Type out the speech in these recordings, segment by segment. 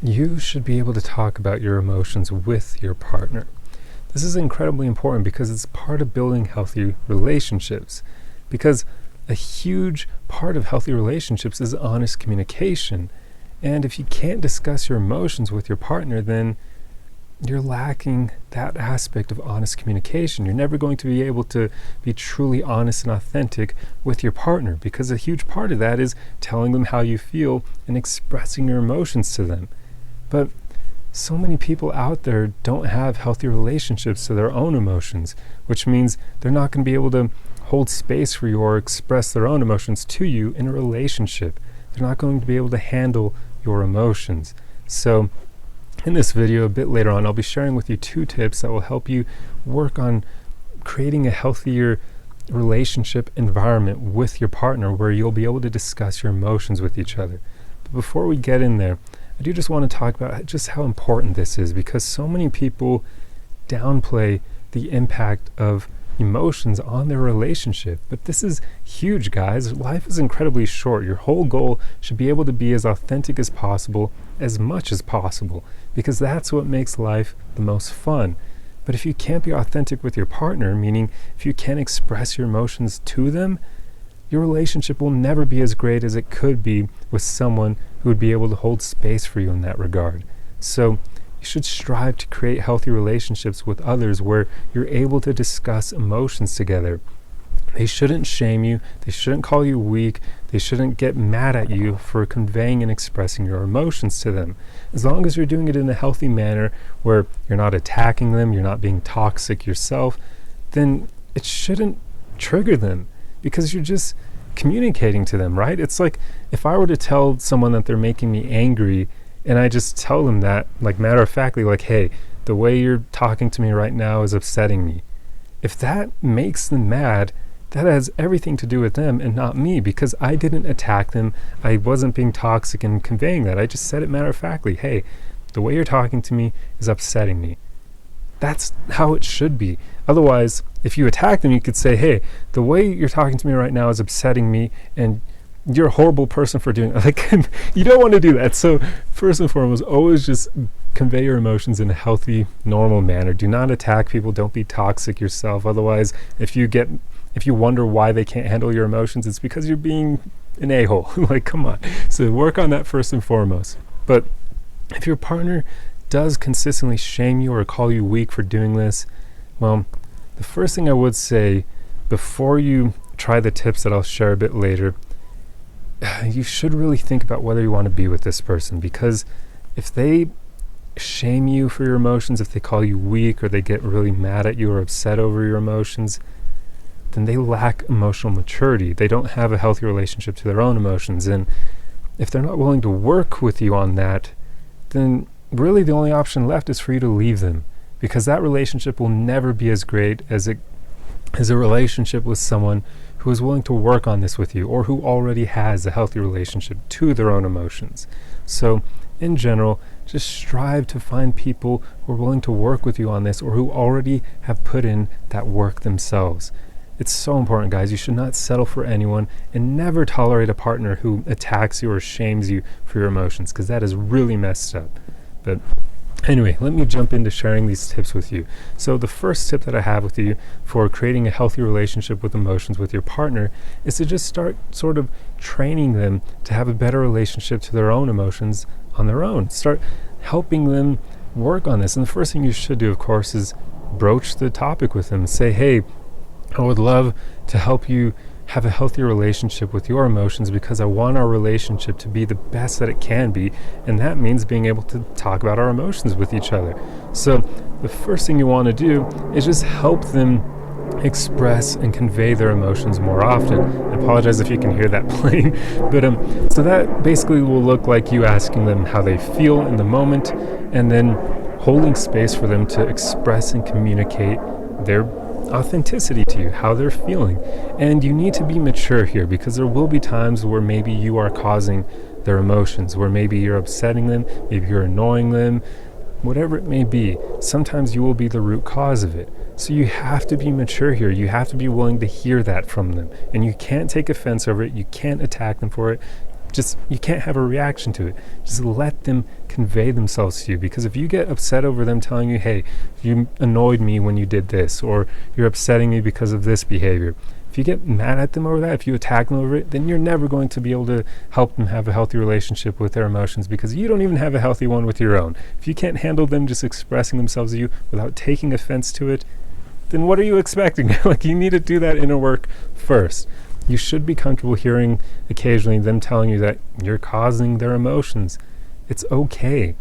You should be able to talk about your emotions with your partner. This is incredibly important because it's part of building healthy relationships. Because a huge part of healthy relationships is honest communication. And if you can't discuss your emotions with your partner, then you're lacking that aspect of honest communication. You're never going to be able to be truly honest and authentic with your partner, because a huge part of that is telling them how you feel and expressing your emotions to them. But so many people out there don't have healthy relationships to their own emotions, which means they're not going to be able to hold space for you or express their own emotions to you in a relationship. They're not going to be able to handle your emotions. So in this video, a bit later on, I'll be sharing with you 2 tips that will help you work on creating a healthier relationship environment with your partner where you'll be able to discuss your emotions with each other. But before we get in there, I do just want to talk about just how important this is, because so many people downplay the impact of emotions on their relationship. But this is huge, guys. Life is incredibly short. Your whole goal should be able to be as authentic as possible, as much as possible, because that's what makes life the most fun. But if you can't be authentic with your partner, meaning if you can't express your emotions to them, your relationship will never be as great as it could be with someone who would be able to hold space for you in that regard. So you should strive to create healthy relationships with others where you're able to discuss emotions together. They shouldn't shame you. They shouldn't call you weak. They shouldn't get mad at you for conveying and expressing your emotions to them. As long as you're doing it in a healthy manner where you're not attacking them, you're not being toxic yourself, then it shouldn't trigger them, because you're just communicating to them, right? It's like if I were to tell someone that they're making me angry, and I just tell them that, like, matter-of-factly, like, hey, the way you're talking to me right now is upsetting me. If that makes them mad, that has everything to do with them and not me, because I didn't attack them. I wasn't being toxic in conveying that. I just said it matter-of-factly. Hey, the way you're talking to me is upsetting me. That's how it should be. Otherwise, if you attack them, you could say, hey, the way you're talking to me right now is upsetting me, and you're a horrible person for doing it. Like, you don't want to do that. So first and foremost, always just convey your emotions in a healthy, normal manner. Do not attack people. Don't be toxic yourself. Otherwise, if you wonder why they can't handle your emotions, it's because you're being an a-hole. Like, come on. So work on that first and foremost. But if your partner does consistently shame you or call you weak for doing this, well, the first thing I would say before you try the tips that I'll share a bit later, you should really think about whether you want to be with this person. Because if they shame you for your emotions, if they call you weak or they get really mad at you or upset over your emotions, then they lack emotional maturity. They don't have a healthy relationship to their own emotions. And if they're not willing to work with you on that, then really the only option left is for you to leave them, because that relationship will never be as great as a relationship with someone who is willing to work on this with you, or who already has a healthy relationship to their own emotions. So in general, just strive to find people who are willing to work with you on this, or who already have put in that work themselves. It's so important, guys. You should not settle for anyone, and never tolerate a partner who attacks you or shames you for your emotions, because that is really messed up. But anyway, let me jump into sharing these tips with you. So the first tip that I have with you for creating a healthy relationship with emotions with your partner is to just start sort of training them to have a better relationship to their own emotions on their own. Start helping them work on this. And the first thing you should do, of course, is broach the topic with them. Say, hey, I would love to help you have a healthy relationship with your emotions, because I want our relationship to be the best that it can be, and that means being able to talk about our emotions with each other. So the first thing you want to do is just help them express and convey their emotions more often. I apologize if you can hear that playing, but so that basically will look like you asking them how they feel in the moment, and then holding space for them to express and communicate their authenticity to you, how they're feeling. And you need to be mature here, because there will be times where maybe you are causing their emotions, where maybe you're upsetting them, maybe you're annoying them, whatever it may be. Sometimes you will be the root cause of it. So you have to be mature here. You have to be willing to hear that from them, and you can't take offense over it. You can't attack them for it. just, you can't have a reaction to it. Just let them convey themselves to you, because if you get upset over them telling you, hey, you annoyed me when you did this, or you're upsetting me because of this behavior, if you get mad at them over that, if you attack them over it, then you're never going to be able to help them have a healthy relationship with their emotions, because you don't even have a healthy one with your own. If you can't handle them just expressing themselves to you without taking offense to it, then what are you expecting? Like, you need to do that inner work first. You should be comfortable hearing occasionally them telling you that you're causing their emotions. It's okay.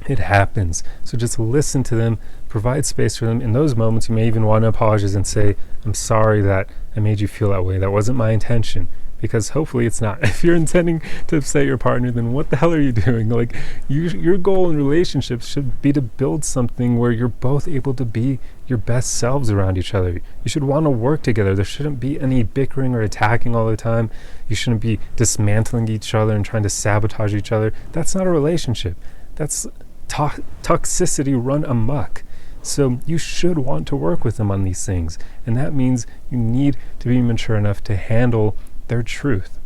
It happens. So just listen to them, provide space for them. In those moments, you may even want to apologize and say, I'm sorry that I made you feel that way. That wasn't my intention. Because hopefully it's not. If you're intending to upset your partner, then what the hell are you doing? Like, your goal in relationships should be to build something where you're both able to be your best selves around each other. You should want to work together. There shouldn't be any bickering or attacking all the time. You shouldn't be dismantling each other and trying to sabotage each other. That's not a relationship. That's toxicity run amok. So you should want to work with them on these things. And that means you need to be mature enough to handle their truth.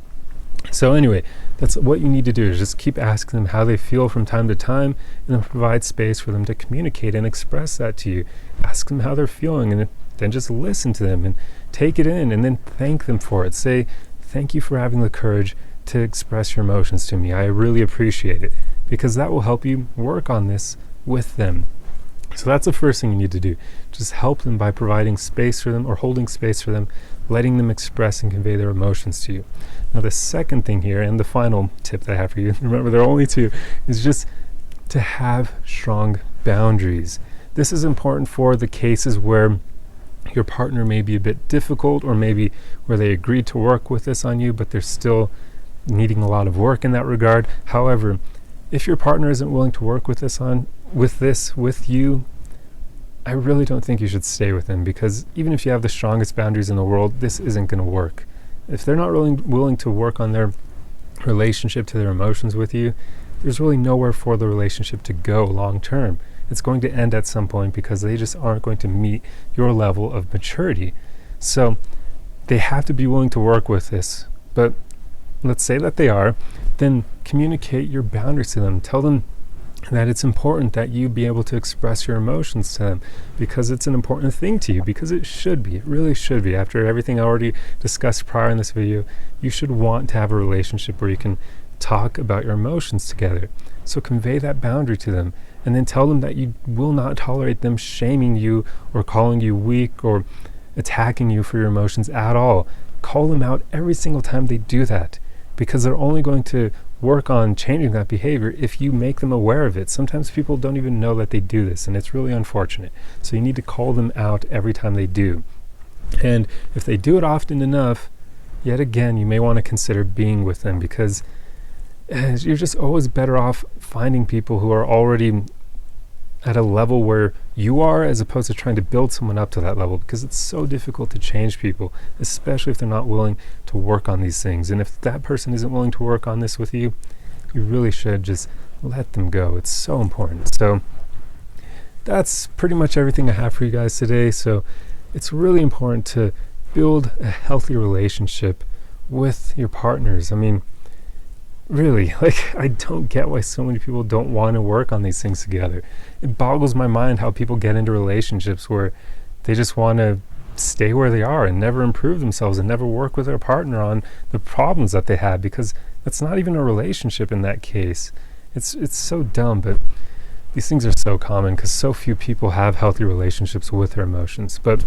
So anyway, that's what you need to do, is just keep asking them how they feel from time to time, and then provide space for them to communicate and express that to you. Ask them how they're feeling, and then just listen to them and take it in, and then thank them for it. Say, thank you for having the courage to express your emotions to me. I really appreciate it, because that will help you work on this with them. So that's the first thing you need to do. Just help them by providing space for them, or holding space for them, letting them express and convey their emotions to you. Now, the second thing here, and the final tip that I have for you, remember there are only two, is just to have strong boundaries. This is important for the cases where your partner may be a bit difficult, or maybe where they agreed to work with this on you, but they're still needing a lot of work in that regard. However, if your partner isn't willing to work with with you, I really don't think you should stay with them, because even if you have the strongest boundaries in the world, this isn't going to work. If they're not really willing to work on their relationship to their emotions with you, there's really nowhere for the relationship to go long term. It's going to end at some point, because they just aren't going to meet your level of maturity. So they have to be willing to work with this. But let's say that they are, then communicate your boundaries to them. Tell them that it's important that you be able to express your emotions to them, because it's an important thing to you, because it should be. It really should be. After everything I already discussed prior in this video, you should want to have a relationship where you can talk about your emotions together. So convey that boundary to them, and then tell them that you will not tolerate them shaming you or calling you weak or attacking you for your emotions at all. Call them out every single time they do that, because they're only going to work on changing that behavior if you make them aware of it. Sometimes people don't even know that they do this, and it's really unfortunate. So you need to call them out every time they do. And if they do it often enough, yet again, you may want to consider being with them, because you're just always better off finding people who are already at a level where you are, as opposed to trying to build someone up to that level, because it's so difficult to change people, especially if they're not willing to work on these things. And if that person isn't willing to work on this with you, you really should just let them go. It's so important. So that's pretty much everything I have for you guys today. So it's really important to build a healthy relationship with your partners. I mean, really, I don't get why so many people don't want to work on these things together. It boggles my mind how people get into relationships where they just want to stay where they are and never improve themselves and never work with their partner on the problems that they have, because that's not even a relationship in that case. It's so dumb, but these things are so common because so few people have healthy relationships with their emotions. But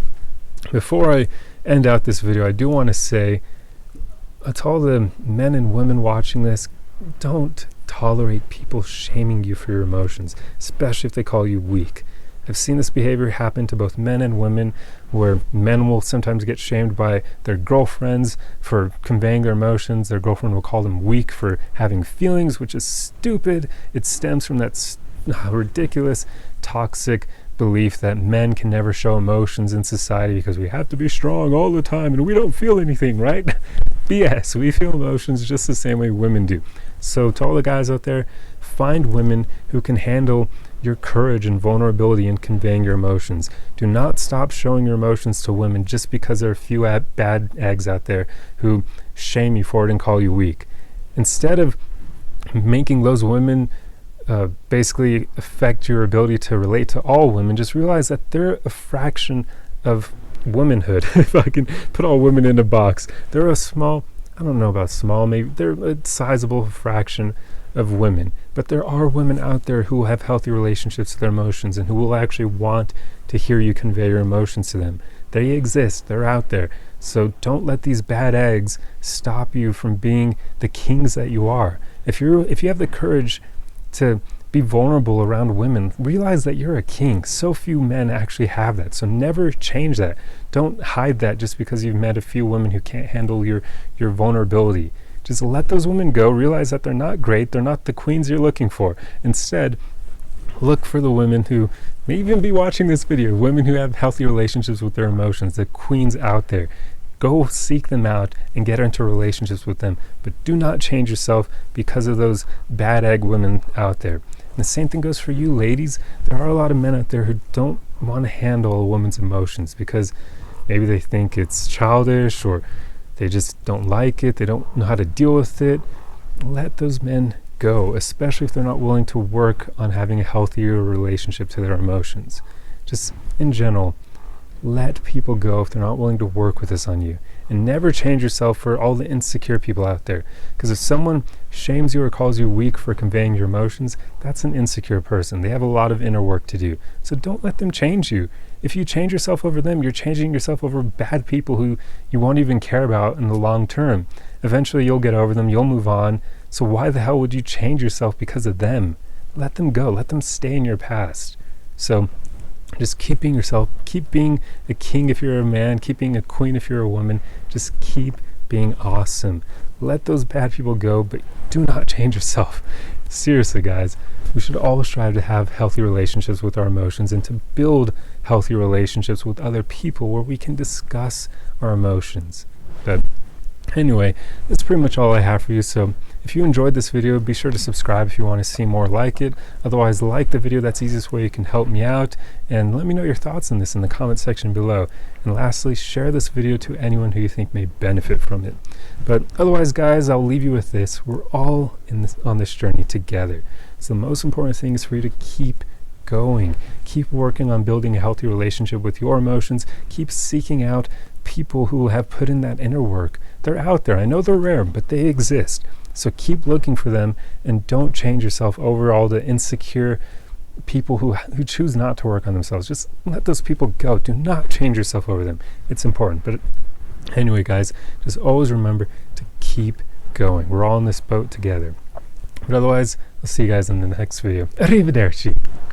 before I end out this video, I do want to say to all the men and women watching this, don't tolerate people shaming you for your emotions, especially if they call you weak. I've seen this behavior happen to both men and women, where men will sometimes get shamed by their girlfriends for conveying their emotions. Their girlfriend will call them weak for having feelings, which is stupid. It stems from that ridiculous, toxic belief that men can never show emotions in society because we have to be strong all the time and we don't feel anything, right? BS. We feel emotions just the same way women do. So to all the guys out there, find women who can handle your courage and vulnerability in conveying your emotions. Do not stop showing your emotions to women just because there are a few bad eggs out there who shame you for it and call you weak. instead of making those women basically affect your ability to relate to all women, just realize that they're a fraction of womanhood. If I can put all women in a box, they're a small, I don't know about small, maybe they're a sizable fraction of women, but there are women out there who have healthy relationships with their emotions and who will actually want to hear you convey your emotions to them. They exist, they're out there. So don't let these bad eggs stop you from being the kings that you are. If you have the courage to be vulnerable around women, realize that you're a king. So few men actually have that. So never change that. Don't hide that just because you've met a few women who can't handle your vulnerability. Just let those women go. Realize that they're not great. They're not the queens you're looking for. Instead, look for the women who may even be watching this video, women who have healthy relationships with their emotions, the queens out there. Go seek them out and get into relationships with them. But do not change yourself because of those bad egg women out there. And the same thing goes for you, ladies. There are a lot of men out there who don't want to handle a woman's emotions because maybe they think it's childish or they just don't like it. They don't know how to deal with it. Let those men go, especially if they're not willing to work on having a healthier relationship to their emotions. Just in general, let people go if they're not willing to work with this on you. And never change yourself for all the insecure people out there. Because if someone shames you or calls you weak for conveying your emotions, that's an insecure person. They have a lot of inner work to do. So don't let them change you. If you change yourself over them, you're changing yourself over bad people who you won't even care about in the long term. Eventually you'll get over them, you'll move on. So why the hell would you change yourself because of them? Let them go. Let them stay in your past. So just keep being yourself. Keep being a king if you're a man. Keep being a queen if you're a woman. Just keep being awesome. Let those bad people go, but do not change yourself. Seriously, guys, we should always strive to have healthy relationships with our emotions and to build healthy relationships with other people where we can discuss our emotions. But anyway, that's pretty much all I have for you. So if you enjoyed this video, be sure to subscribe if you want to see more like it. Otherwise, like the video. That's the easiest way you can help me out. And let me know your thoughts on this in the comment section below. And lastly, share this video to anyone who you think may benefit from it. But otherwise, guys, I'll leave you with this. We're all on this journey together. So the most important thing is for you to keep going. Keep working on building a healthy relationship with your emotions. Keep seeking out people who have put in that inner work. They're out there. I know they're rare, but they exist. So keep looking for them and don't change yourself over all the insecure people who choose not to work on themselves. Just let those people go. Do not change yourself over them. It's important. But anyway, guys, just always remember to keep going. We're all in this boat together. But otherwise, I'll see you guys in the next video. Arrivederci.